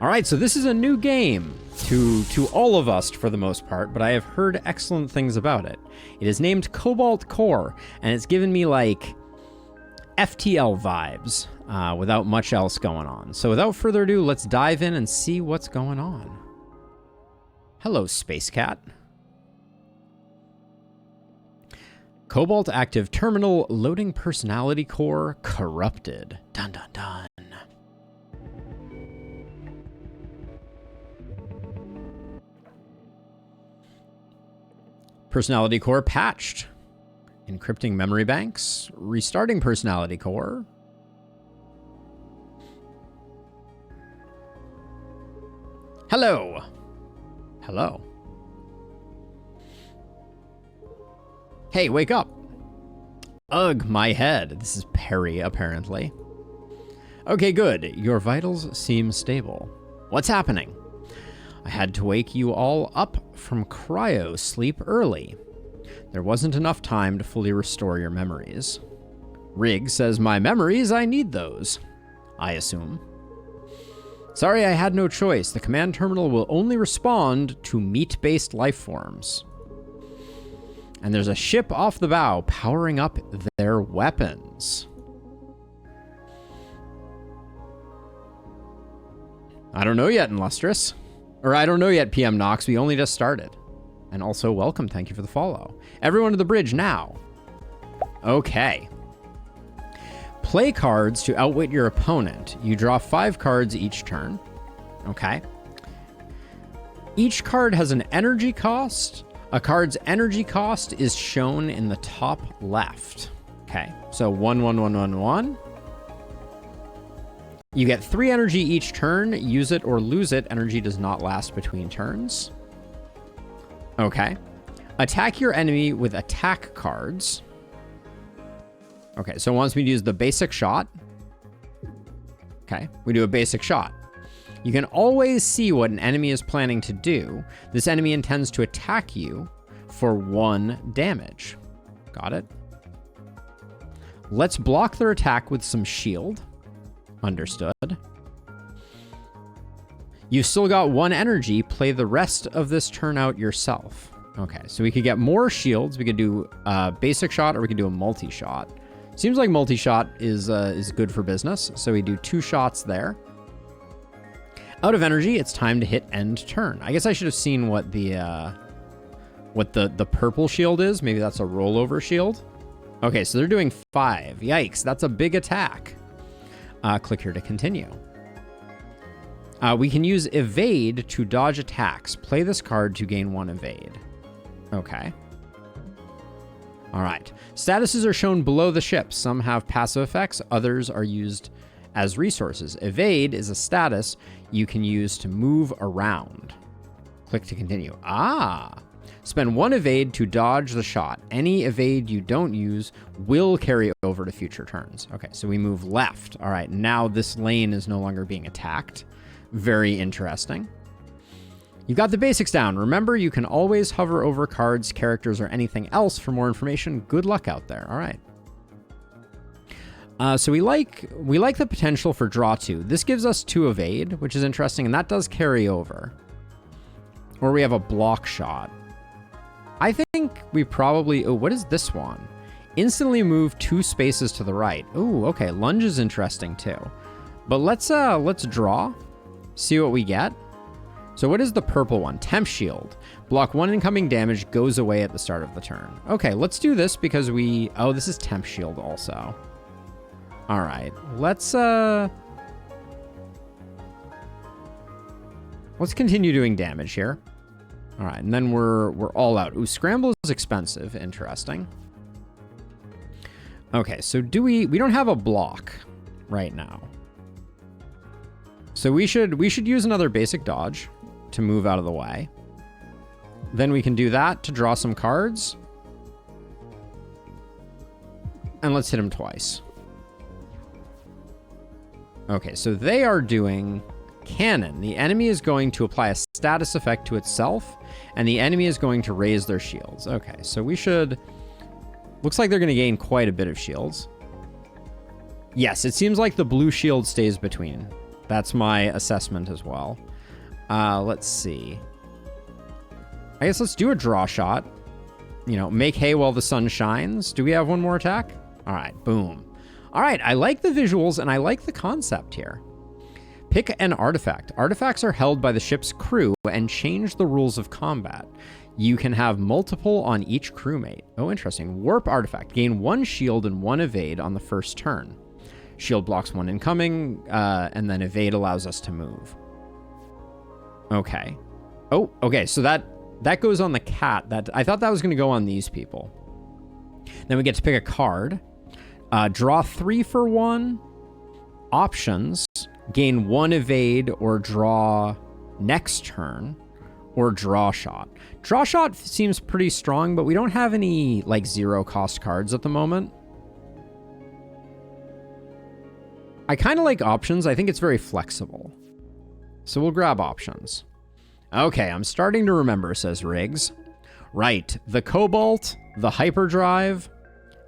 All right, so this is a new game to all of us for the most part, but I have heard excellent things about it. It is named Cobalt Core, and it's given me like FTL vibes without much else going on. So without further ado, let's dive in and see what's going on. Hello, Space Cat. Cobalt active terminal loading personality core corrupted. Dun dun dun. Personality core patched. Encrypting memory banks. Restarting personality core. Hello. Hello. Hey, wake up. Ugh, my head. This is Perry, apparently. Okay, good. Your vitals seem stable. What's happening? I had to wake you all up from cryo sleep early. There wasn't enough time to fully restore your memories. Rig says my memories, I need those. I assume. Sorry, I had no choice. The command terminal will only respond to meat-based life forms. And there's a ship off the bow powering up their weapons. I don't know yet, Illustrious. Or I don't know yet, PM Knox. We only just started. And also, welcome. Thank you for the follow. Everyone to the bridge now. Okay. Play cards to outwit your opponent. You draw 5 cards each turn. Okay. Each card has an energy cost. A card's energy cost is shown in the top left. Okay. So 1, 1, 1, 1, 1. You get 3 energy each turn. Use it or lose it. Energy does not last between turns. Okay. Attack your enemy with attack cards. Okay, so it wants me to use the basic shot. Okay, we do a basic shot. You can always see what an enemy is planning to do. This enemy intends to attack you for 1 damage. Got it? Let's block their attack with some shield. Understood. You've still got 1 energy. Play the rest of this turn out yourself. Okay, so we could get more shields. We could do a basic shot or we could do a multi-shot. Seems like multi-shot is good for business. So we do 2 shots there. Out of energy, it's time to hit end turn. I guess I should have seen what the purple shield is. Maybe that's a rollover shield. Okay, so they're doing 5. Yikes, that's a big attack. Click here to continue. We can use evade to dodge attacks. Play this card to gain 1 evade. Okay. All right. Statuses are shown below the ship. Some have passive effects. Others are used as resources. Evade is a status you can use to move around. Click to continue. Ah. Spend 1 evade to dodge the shot. Any evade you don't use will carry over to future turns. Okay, so we move left. All right, now this lane is no longer being attacked. Very interesting. You've got the basics down. Remember, you can always hover over cards, characters, or anything else for more information. Good luck out there. All right. So we like the potential for draw 2. This gives us 2 evade, which is interesting, and that does carry over. Or we have a block shot. I think we probably... Oh, what is this one? Instantly move 2 spaces to the right. Oh, okay. Lunge is interesting too. But let's draw. See what we get. So what is the purple one? Temp shield. Block 1 incoming damage, goes away at the start of the turn. Okay, let's do this because we... Oh, this is temp shield also. All right. Let's continue doing damage here. All right, and then we're all out. Ooh, scramble is expensive. Interesting. Okay, so we don't have a block right now. So we should use another basic dodge to move out of the way. Then we can do that to draw some cards. And let's hit him twice. Okay, so they are doing cannon. The enemy is going to apply a status effect to itself, and the enemy is going to raise their shields. Okay, so we should... Looks like they're going to gain quite a bit of shields. Yes, it seems like the blue shield stays between That's my assessment as well. Let's see. I guess let's do a draw shot. You know, make hay while the sun shines. Do we have one more attack? All right, boom. All right, I like the visuals and I like the concept here. Pick an artifact. Artifacts are held by the ship's crew and change the rules of combat. You can have multiple on each crewmate. Oh, interesting. Warp artifact. Gain 1 shield and 1 evade on the first turn. Shield blocks 1 incoming, and then evade allows us to move. Okay. Oh, okay. So that goes on the cat. I thought that was going to go on these people. Then we get to pick a card. Draw 3 for 1. Options. Gain 1 evade or draw next turn, or draw shot. Draw shot seems pretty strong, but we don't have any like 0 cost cards at the moment. I kind of like options. I think it's very flexible. So we'll grab options. Okay, I'm starting to remember, says Riggs. Right, the Cobalt, the hyperdrive.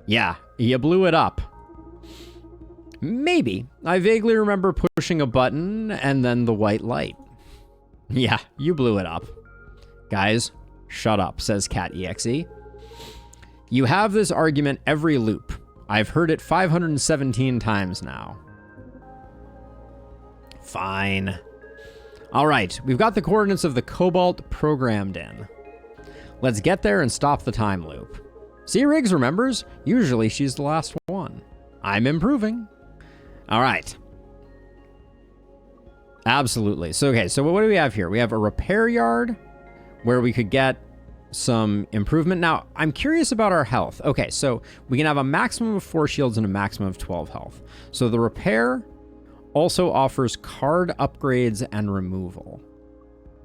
Yeah, you blew it up. Maybe. I vaguely remember pushing a button and then the white light. Yeah, you blew it up. Guys, shut up, says CatExe. You have this argument every loop. I've heard it 517 times now. Fine. All right, we've got the coordinates of the Cobalt programmed in. Let's get there and stop the time loop. See, Riggs remembers. Usually she's the last one. I'm improving. All right. Absolutely. So, okay, so what do we have here? We have a repair yard where we could get some improvement. Now, I'm curious about our health. Okay, so we can have a maximum of 4 shields and a maximum of 12 health. So the repair also offers card upgrades and removal.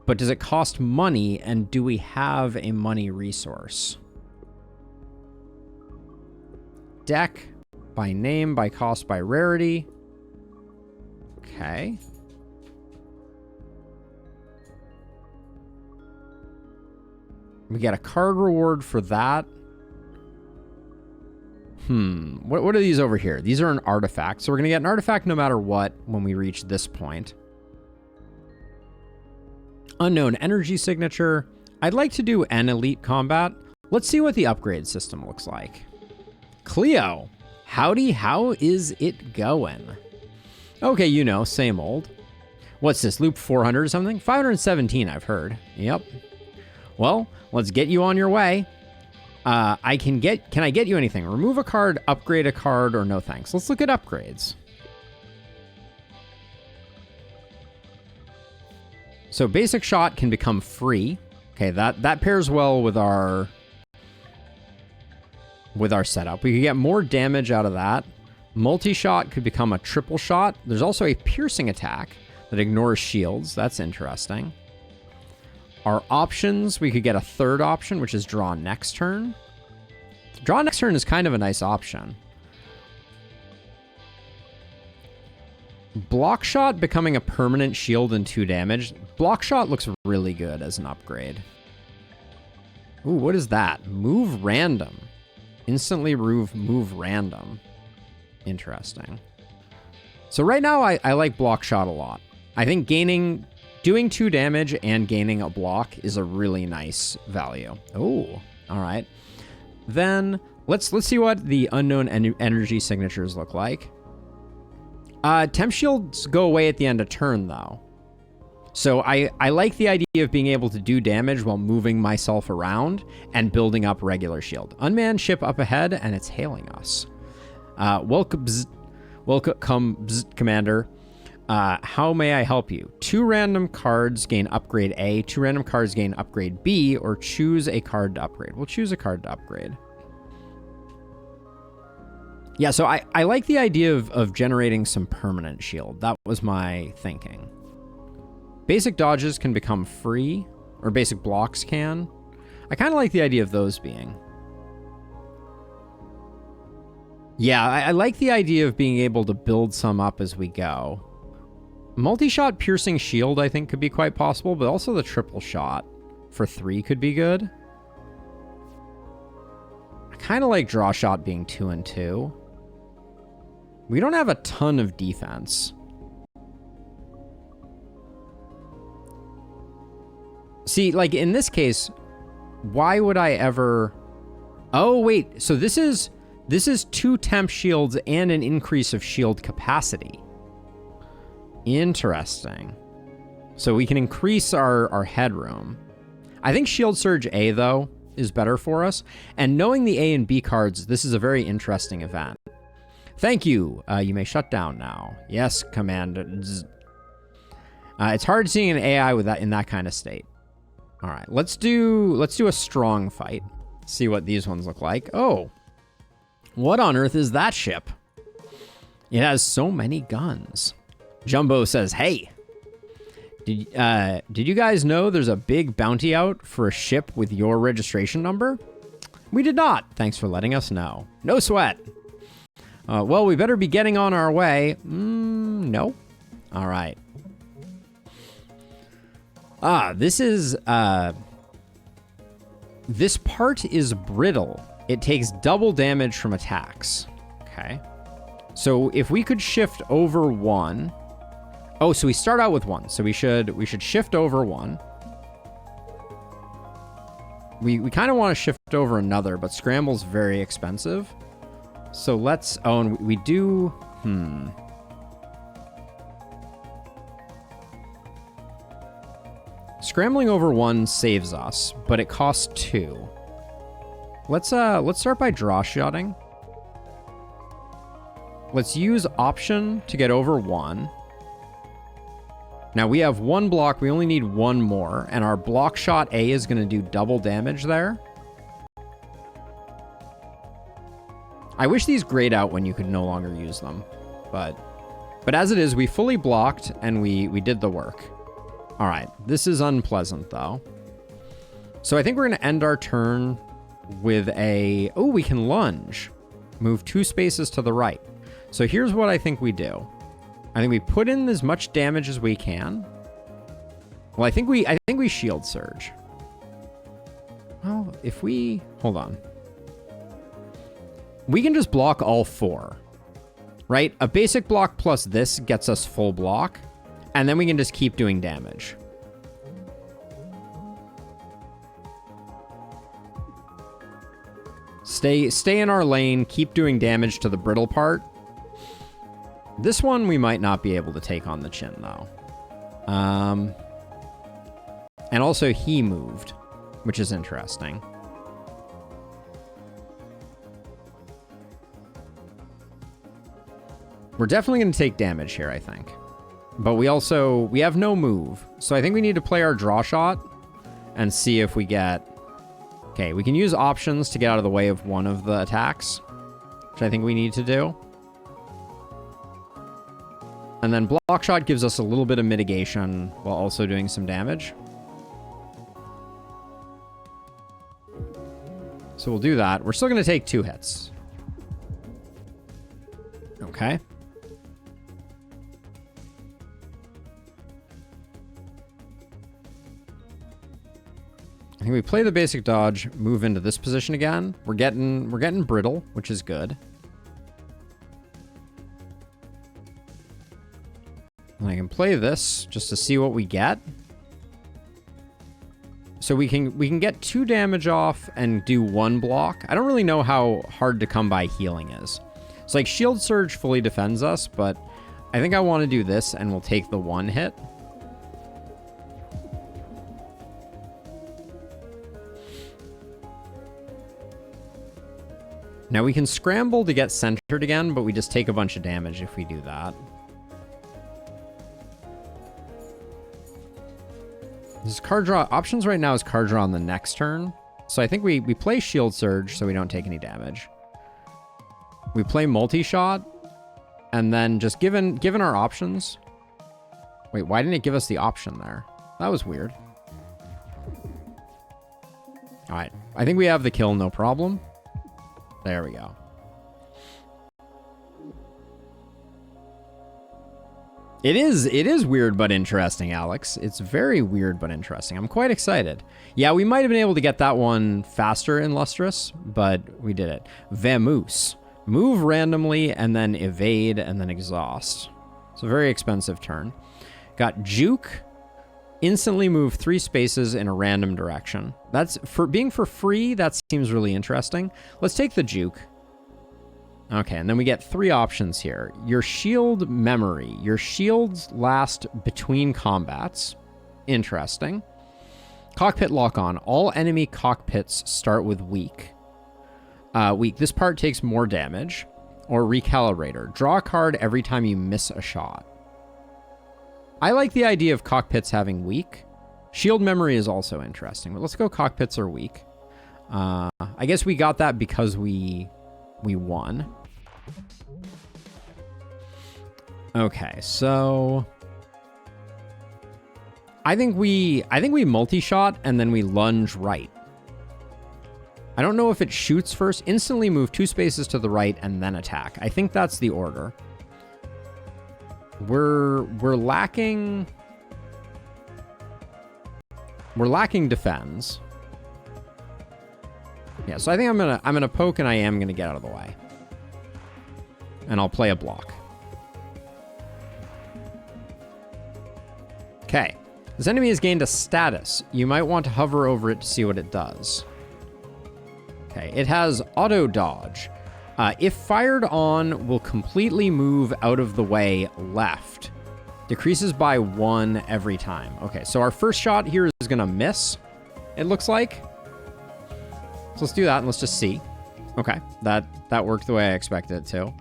But does it cost money, and do we have a money resource? Deck, by name, by cost, by rarity. Okay. We get a card reward for that. What are these over here? These are an artifact. So we're going to get an artifact no matter what when we reach this point. Unknown energy signature. I'd like to do an elite combat. Let's see what the upgrade system looks like. Cleo. Howdy, how is it going? Okay, you know, same old. What's this, loop 400 or something? 517, I've heard. Yep. Well, let's get you on your way. Can I get you anything? Remove a card, upgrade a card, or no thanks? Let's look at upgrades. So basic shot can become free. Okay, that pairs well with our setup. We could get more damage out of that. Multi-shot could become a triple shot. There's also a piercing attack that ignores shields. That's interesting. Our options, we could get a third option, which is draw next turn. Draw next turn is kind of a nice option. Block shot becoming a permanent shield and 2 damage. Block shot looks really good as an upgrade. Ooh, what is that? Move random. Instantly move random. Interesting. So right now, I like block shot a lot. I think doing 2 damage and gaining a block is a really nice value. Oh, all right. Then let's see what the unknown energy signatures look like. Temp shields go away at the end of turn, though. So I like the idea of being able to do damage while moving myself around and building up regular shield. Unmanned ship up ahead, and it's hailing us. Welcome, Commander. How may I help you? 2 random cards gain upgrade A, 2 random cards gain upgrade B, or choose a card to upgrade. We'll choose a card to upgrade. Yeah, so I like the idea of generating some permanent shield. That was my thinking. Basic dodges can become free, or basic blocks can. I kind of like the idea of those being. Yeah, I like the idea of being able to build some up as we go. Multi-shot piercing shield, I think, could be quite possible, but also the triple shot for 3 could be good. I kind of like draw shot being 2 and 2. We don't have a ton of defense. See, like in this case, why would I ever... Oh, wait. So this is 2 temp shields and an increase of shield capacity. Interesting. So we can increase our headroom. I think Shield Surge A, though, is better for us. And knowing the A and B cards, this is a very interesting event. Thank you. You may shut down now. Yes, Commander. It's hard seeing an AI with that in that kind of state. All right, let's do a strong fight. See what these ones look like. Oh, what on earth is that ship? It has so many guns. Jumbo says, "Hey, did you guys know there's a big bounty out for a ship with your registration number? We did not. Thanks for letting us know. No sweat. Well, we better be getting on our way. No. All right. This is, this part is brittle. It takes double damage from attacks. Okay. So if we could shift over 1. Oh, so we start out with 1. So we should shift over 1. We kind of want to shift over another, but Scramble's very expensive. So let's, oh, and we do, Scrambling over 1 saves us, but it costs 2. Let's start by draw shotting. Let's use option to get over 1. Now we have 1 block, we only need 1 more, and our block shot A is going to do double damage there. I wish these grayed out when you could no longer use them, but as it is, we fully blocked and we did the work. All right, this is unpleasant though. So I think we're going to end our turn with a, oh, we can lunge. Move 2 spaces to the right. So here's what I think we do. I think we put in as much damage as we can. Well, I think we shield surge. Well, if we, hold on. We can just block all 4, right? A basic block plus this gets us full block, and then we can just keep doing damage. Stay in our lane, keep doing damage to the brittle part. This one we might not be able to take on the chin, though. And also he moved, which is interesting. We're definitely going to take damage here, I think. But we have no move. So I think we need to play our draw shot and see if we get... Okay, we can use options to get out of the way of one of the attacks, which I think we need to do. And then block shot gives us a little bit of mitigation while also doing some damage. So we'll do that. We're still going to take 2 hits. Okay. I think we play the basic dodge, move into this position again. We're getting brittle, which is good. And I can play this just to see what we get. So we can get 2 damage off and do 1 block. I don't really know how hard to come by healing is. It's like Shield Surge fully defends us, but I think I want to do this and we'll take the 1 hit. Now we can scramble to get centered again, but we just take a bunch of damage if we do that. This card draw options right now is card draw on the next turn. So I think we play Shield Surge so we don't take any damage. We play multi-shot, and then just given our options. Wait, why didn't it give us the option there? That was weird. All right, I think we have the kill, no problem. There we go. It is weird but interesting, Alex. It's very weird but interesting. I'm quite excited. Yeah, we might have been able to get that one faster in Lustrous, but we did it. Vamoose. Move randomly and then evade and then exhaust. It's a very expensive turn. Got Juke, Instantly move 3 spaces in a random direction. That's for being for free. That seems really interesting. Let's take the juke. Okay, and then we get 3 options here. Your shield memory. Your shields last between combats. Interesting. Cockpit lock on. All enemy cockpits start with weak. Weak. This part takes more damage. Or recalibrator. Draw a card every time you miss a shot. I like the idea of cockpits having weak. Shield memory is also interesting, but let's go cockpits are weak. I guess we got that because we won. Okay, so I think we multi-shot and then we lunge right. I don't know if it shoots first. Instantly move 2 spaces to the right and then attack. I think that's the order. We're lacking defense. Yeah, so I think I'm gonna poke and I am gonna get out of the way. And I'll play a block. Okay. This enemy has gained a status. You might want to hover over it to see what it does. Okay, it has auto dodge. If fired on, will completely move out of the way left. Decreases by 1 every time. Okay, so our first shot here is going to miss, it looks like. So let's do that and let's just see. Okay, that worked the way I expected it to.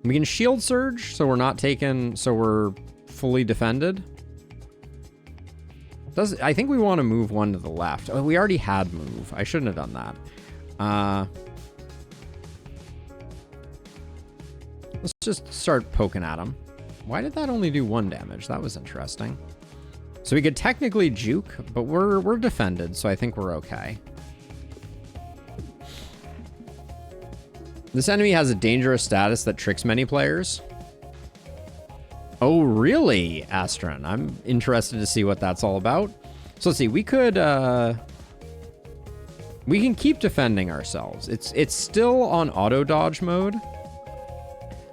We can shield surge, so we're not taken, so we're fully defended. I think we want to move 1 to the left. Oh, we already had move. I shouldn't have done that. Let's just start poking at him. Why did that only do 1 damage? That was interesting. So we could technically juke, but we're defended, so I think we're okay. This enemy has a dangerous status that tricks many players. Oh, really, Astron? I'm interested to see what that's all about. So let's see. We could... we can keep defending ourselves. It's still on auto dodge mode.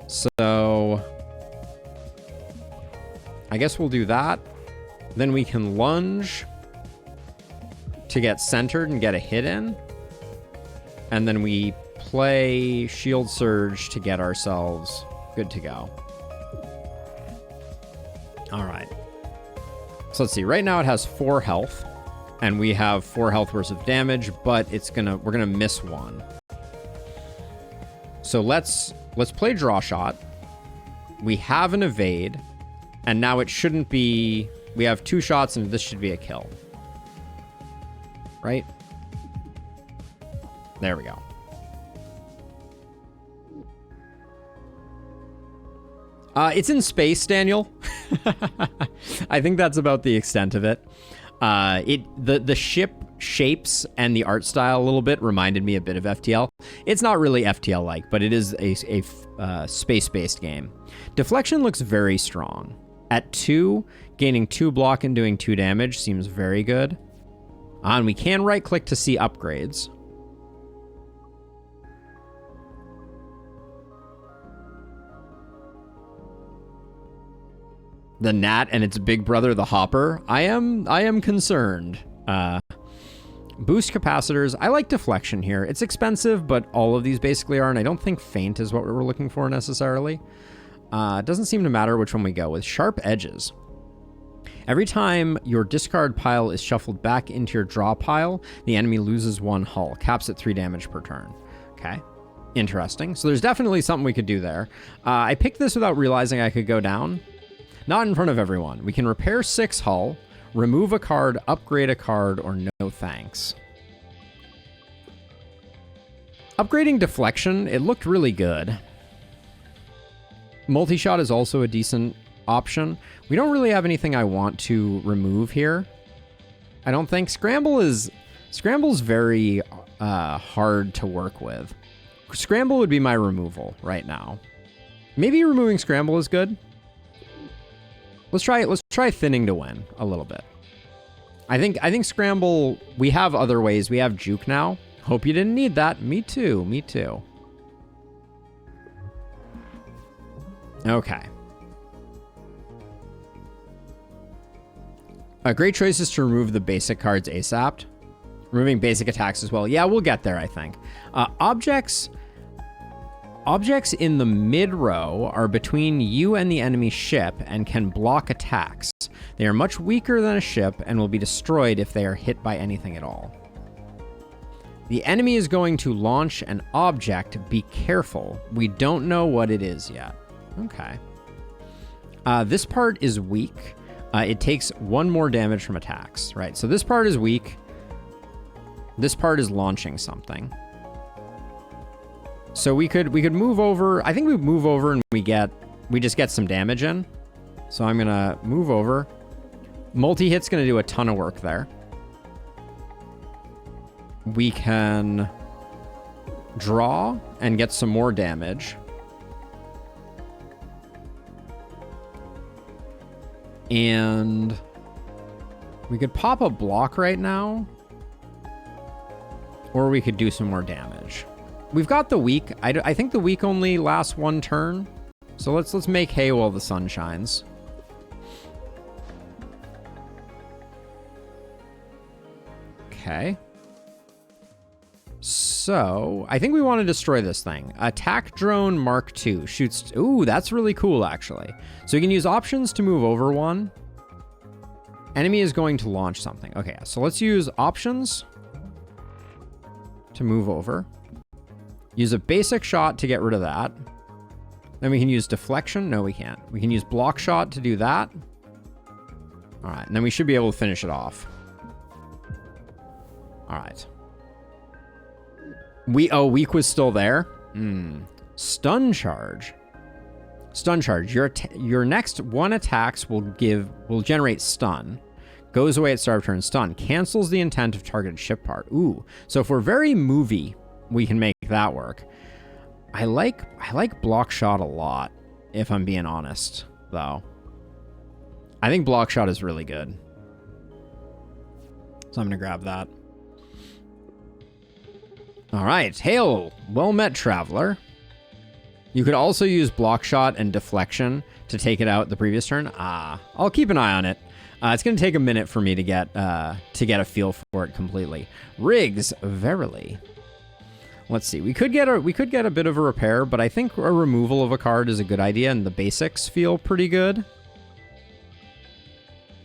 So I guess we'll do that. Then we can lunge to get centered and get a hit in. And then we play shield surge to get ourselves good to go. All right. So let's see. Right now it has 4 health. And we have 4 health worth of damage, but we're gonna miss 1. So let's play draw shot. We have an evade, and now it shouldn't be. We have 2 shots, and this should be a kill, right? There we go. It's in space, Daniel. I think that's about the extent of it. The ship shapes and the art style a little bit reminded me a bit of FTL. It's not really FTL-like, but it is a space-based game. Deflection looks very strong. At 2, gaining 2 block and doing 2 damage seems very good. And we can right-click to see upgrades. The gnat and its big brother, the hopper. I am concerned. Boost capacitors. I like deflection here. It's expensive, but all of these basically are, and I don't think feint is what we're looking for necessarily. It doesn't seem to matter which one we go with. Sharp edges. Every time your discard pile is shuffled back into your draw pile, the enemy loses 1 hull. Caps at 3 damage per turn. Okay. Interesting. So there's definitely something we could do there. I picked this without realizing I could go down. Not in front of everyone. We can repair 6 hull, remove a card, upgrade a card, or no thanks. Upgrading deflection, it looked really good. Multi-shot is also a decent option. We don't really have anything I want to remove here. I don't think. Scramble's very hard to work with. Scramble would be my removal right now. Maybe removing Scramble is good. Let's try thinning to win a little bit. I think Scramble, we have other ways. We have juke now. Hope you didn't need that. Me too. Me too. Okay. A great choice is to remove the basic cards ASAP. Removing basic attacks as well. Yeah, we'll get there, I think. Objects in the mid row are between you and the enemy ship and can block attacks. They are much weaker than a ship and will be destroyed if they are hit by anything at all. The enemy is going to launch an object. Be careful. We don't know what it is yet. Okay. This part is weak. It takes 1 more damage from attacks, right? So this part is weak. This part is launching something. So we could move over. I think we move over and we just get some damage in. So I'm gonna move over. Multi-hit's gonna do a ton of work there. We can draw and get some more damage. And we could pop a block right now. Or we could do some more damage. We've got the weak. I think the weak only lasts 1 turn. So let's make hay while the sun shines. Okay. So I think we want to destroy this thing. Attack drone Mark II shoots. Ooh, that's really cool, actually. So you can use options to move over 1. Enemy is going to launch something. Okay, so let's use options to move over. Use a basic shot to get rid of that. Then we can use deflection. No, we can't. We can use block shot to do that. All right, and then we should be able to finish it off. All right. Weak was still there. Stun charge. Stun charge. Your next 1 attacks will generate stun. Goes away at start of turn. Stun cancels the intent of targeted ship part. Ooh. So if we're very movie, we can make that work. I like block shot a lot, if I'm being honest, though. I think block shot is really good. So I'm gonna grab that. All right. Hail. Well met, traveler. You could also use block shot and deflection to take it out the previous turn. I'll keep an eye on it. It's going to take a minute for me to get a feel for it completely. Rigs, verily. Let's see. We could get a bit of a repair, but I think a removal of a card is a good idea, and the basics feel pretty good.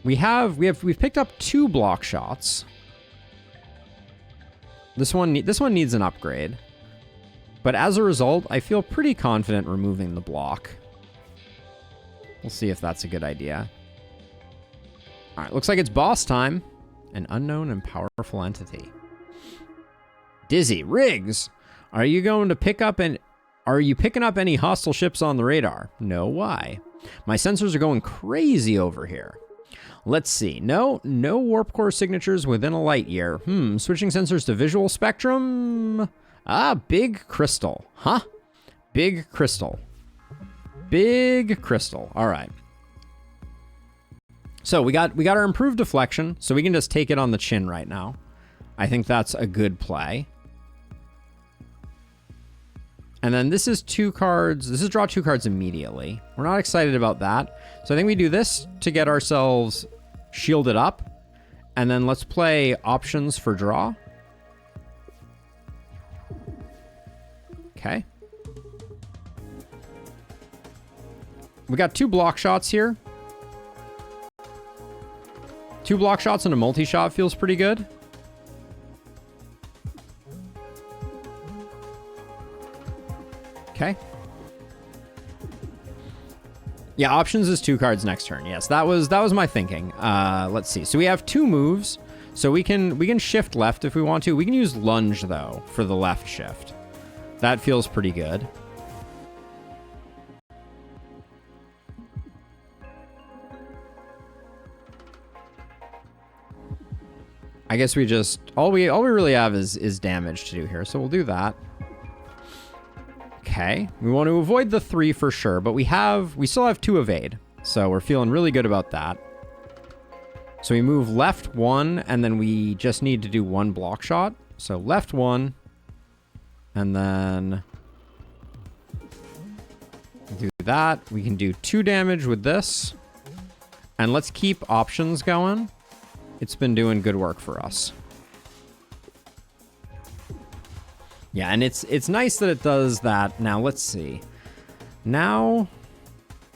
We've picked up 2 block shots. This one needs an upgrade. But as a result, I feel pretty confident removing the block. We'll see if that's a good idea. All right, looks like it's boss time. An unknown and powerful entity. Dizzy. Riggs, are you picking up any hostile ships on the radar? No, why? My sensors are going crazy over here. Let's see. No warp core signatures within a light year. Switching sensors to visual spectrum. Big crystal. Huh? Big crystal. Big crystal. All right. So we got our improved deflection, so we can just take it on the chin right now. I think that's a good play. And then this is 2 cards. This is draw 2 cards immediately. We're not excited about that. So I think we do this to get ourselves shielded up. And then let's play options for draw. Okay. We got 2 block shots here. 2 block shots and a multi-shot feels pretty good. Okay. Yeah, options is 2 cards next turn. Yes, that was my thinking. Let's see. So we have 2 moves. So we can shift left if we want to. We can use lunge though for the left shift. That feels pretty good. I guess we just all we really have is damage to do here, so we'll do that. Okay, we want to avoid the 3 for sure, but we still have 2 evade, so we're feeling really good about that. So we move left 1, and then we just need to do 1 block shot. So left 1, and then do that. We can do 2 damage with this, and let's keep options going. It's been doing good work for us. Yeah, and it's nice that it does that. Now, let's see. Now,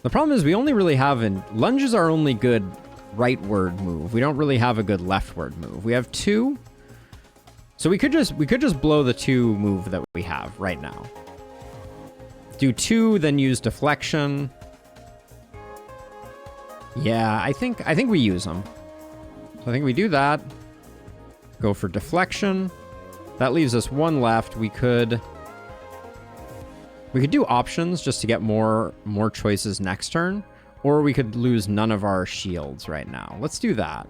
the problem is we only really have... lunges are only good rightward move. We don't really have a good leftward move. We have 2. So we could just blow the 2 move that we have right now. Do 2, then use deflection. Yeah, I think we use them. So I think we do that. Go for deflection. That leaves us 1 left. We could do options just to get more choices next turn, or we could lose none of our shields right now. Let's do that.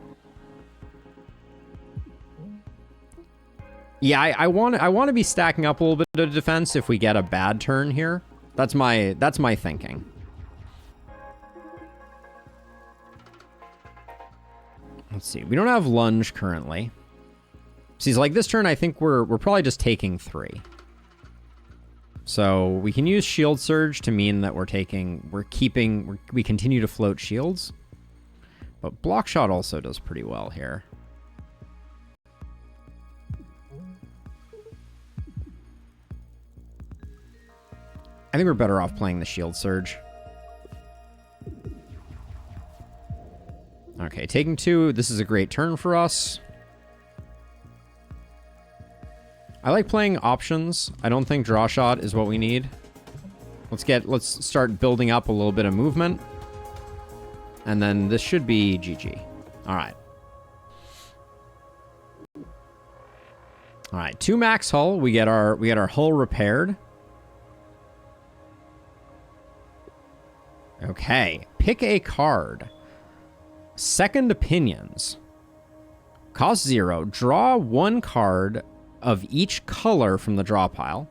Yeah, I want to be stacking up a little bit of defense if we get a bad turn here. That's my thinking. Let's see. We don't have lunge currently. See, like this turn, I think we're probably just taking 3. So we can use shield surge to mean that we continue to float shields. But block shot also does pretty well here. I think we're better off playing the shield surge. Okay, taking 2. This is a great turn for us. I like playing options. I don't think draw shot is what we need. Let's start building up a little bit of movement. And then this should be GG. All right. All right, 2 max hull. We get our hull repaired. Okay, pick a card. Second Opinions. Cost 0. Draw 1 card of each color from the draw pile.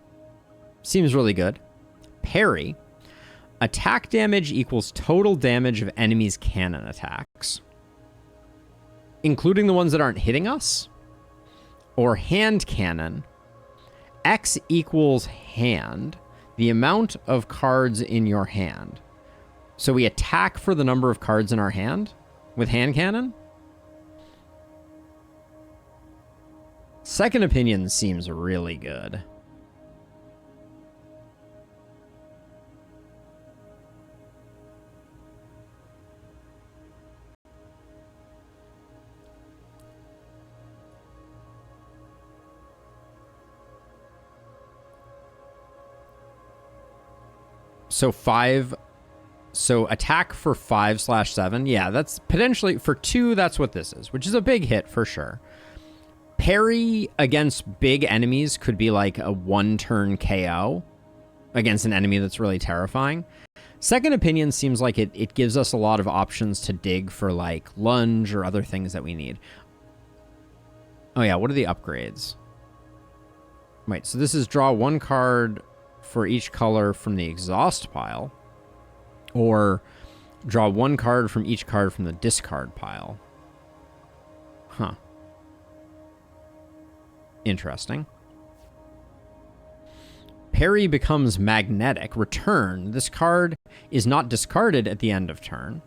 Seems really good. Parry. Attack damage equals total damage of enemies' cannon attacks, including the ones that aren't hitting us. Or hand cannon. X equals hand, the amount of cards in your hand. So we attack for the number of cards in our hand with hand cannon. Second Opinion seems really good. So 5... So attack for 5/7. Yeah, that's potentially... For 2, that's what this is, which is a big hit for sure. Parry against big enemies could be like a 1-turn KO against an enemy that's really terrifying. Second Opinion seems like it gives us a lot of options to dig for like lunge or other things that we need. Oh yeah, what are the upgrades? Wait, so this is draw 1 card for each color from the exhaust pile. Or draw 1 card from each card from the discard pile. Huh. Interesting. Parry becomes magnetic. Return. This card is not discarded at the end of turn.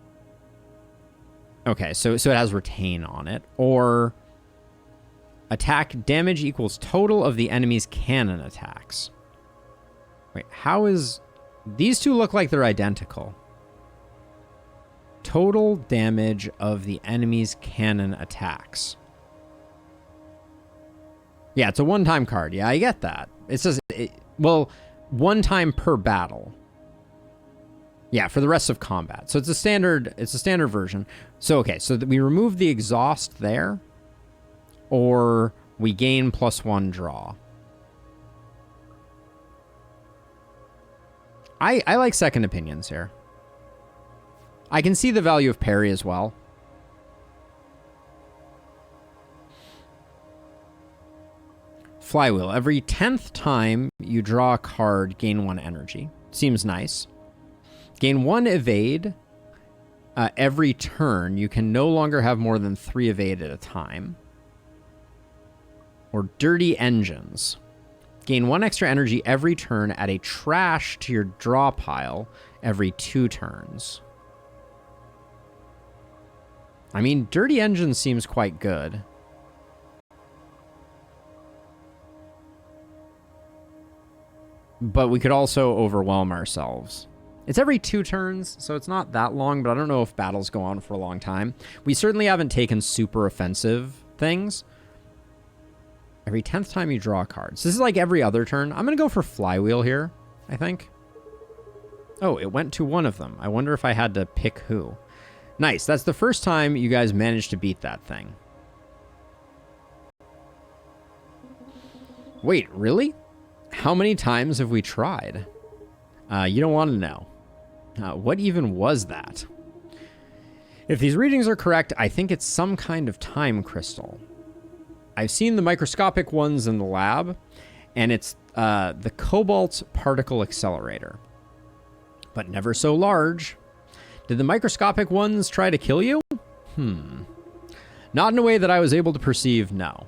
Okay, so it has retain on it. Or attack damage equals total of the enemy's cannon attacks. Wait, how is... These 2 look like they're identical. Total damage of the enemy's cannon attacks. Yeah, it's a 1-time card. Yeah, I get that. It says, well, 1 time per battle. Yeah, for the rest of combat. So it's a standard version. So, okay, so we remove the exhaust there, or we gain +1 draw. I like Second Opinions here. I can see the value of parry as well. Flywheel. Every 10th time you draw a card, gain 1 energy. Seems nice. Gain 1 evade every turn. You can no longer have more than 3 evade at a time. Or Dirty Engines. Gain 1 extra energy every turn. Add a trash to your draw pile every 2 turns. I mean, Dirty Engine seems quite good. But we could also overwhelm ourselves. It's every 2 turns, so it's not that long, but I don't know if battles go on for a long time. We certainly haven't taken super offensive things. Every 10th time you draw cards. This is like every other turn. I'm going to go for Flywheel here, I think. Oh, it went to one of them. I wonder if I had to pick who. Nice. That's the first time you guys managed to beat that thing. Wait, really? How many times have we tried? You don't want to know. What even was that? If these readings are correct, I think it's some kind of time crystal. I've seen the microscopic ones in the lab, and it's the Cobalt particle accelerator. But never so large. Did the microscopic ones try to kill you? Not in a way that I was able to perceive, no.